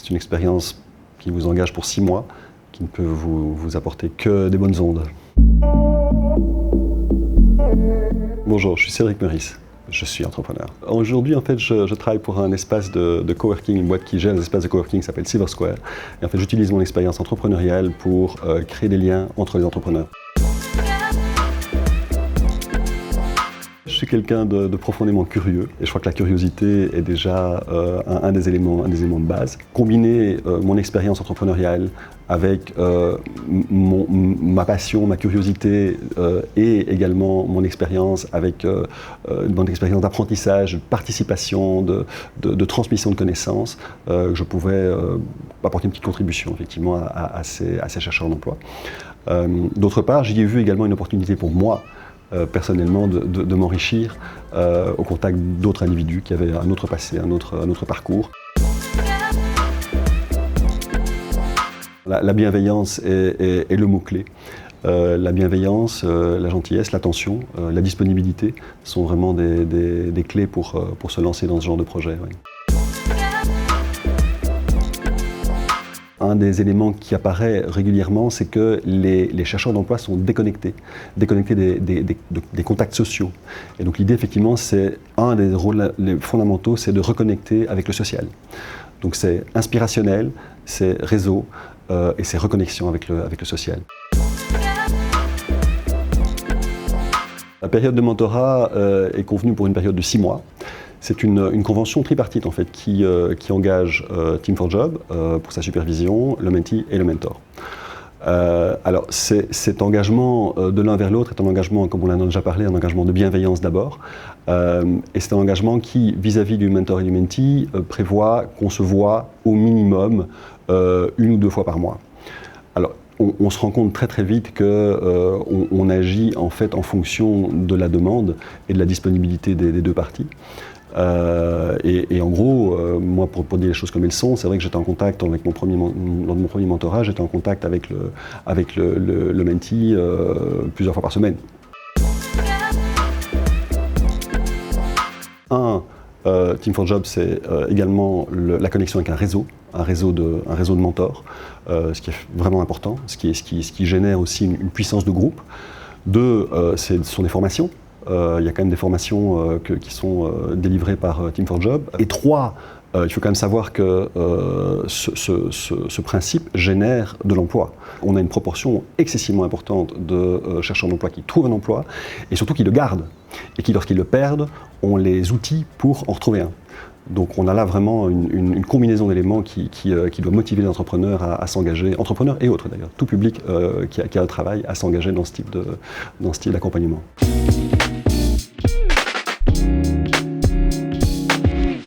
C'est une expérience qui vous engage pour 6 mois, qui ne peut vous apporter que des bonnes ondes. Bonjour, je suis Cédric Meurice. Je suis entrepreneur. Aujourd'hui, en fait, je travaille pour un espace de coworking, une boîte qui gère les espaces de coworking qui s'appelle Silver Square. Et en fait, j'utilise mon expérience entrepreneuriale pour créer des liens entre les entrepreneurs. Je suis quelqu'un de profondément curieux et je crois que la curiosité est déjà un des éléments de base. Combiner mon expérience entrepreneuriale avec ma passion, ma curiosité et également mon expérience avec mon expérience d'apprentissage, de participation, de transmission de connaissances, je pouvais apporter une petite contribution effectivement à ces chercheurs d'emploi. D'autre part, j'y ai vu également une opportunité pour moi personnellement de m'enrichir au contact d'autres individus qui avaient un autre passé, un autre parcours. La bienveillance est le mot-clé. La bienveillance, la gentillesse, l'attention, la disponibilité sont vraiment des clés pour se lancer dans ce genre de projet. Oui. Un des éléments qui apparaît régulièrement, c'est que les chercheurs d'emploi sont déconnectés des contacts sociaux. Et donc l'idée, effectivement, c'est un des rôles fondamentaux, c'est de reconnecter avec le social. Donc c'est inspirationnel, c'est réseau et c'est reconnexion avec le social. La période de mentorat est convenue pour une période de 6 mois. C'est une convention tripartite en fait qui engage Team4Job pour sa supervision, le mentee et le mentor. Alors cet engagement de l'un vers l'autre est un engagement, comme on en a déjà parlé, un engagement de bienveillance d'abord. Et c'est un engagement qui, vis-à-vis du mentor et du mentee, prévoit qu'on se voit au minimum 1 ou 2 fois par mois. Alors, on se rend compte très vite qu'on agit en fait en fonction de la demande et de la disponibilité des 2 parties. Et en gros, moi, pour dire les choses comme elles sont, c'est vrai que j'étais en contact avec lors de mon premier mentorat, j'étais en contact avec le mentee plusieurs fois par semaine. Team4Job, c'est également la connexion avec un réseau de mentors, ce qui est vraiment important, ce qui génère aussi une puissance de groupe. 2, ce sont des formations. Il y a quand même des formations qui sont délivrées par Team4Job. Et 3, il faut quand même savoir que ce principe génère de l'emploi. On a une proportion excessivement importante de chercheurs d'emploi qui trouvent un emploi et surtout qui le gardent et qui, lorsqu'ils le perdent, ont les outils pour en retrouver un. Donc on a là vraiment une combinaison d'éléments qui doit motiver les entrepreneurs à s'engager, entrepreneurs et autres d'ailleurs, tout public qui a un travail, à s'engager dans ce type d'accompagnement.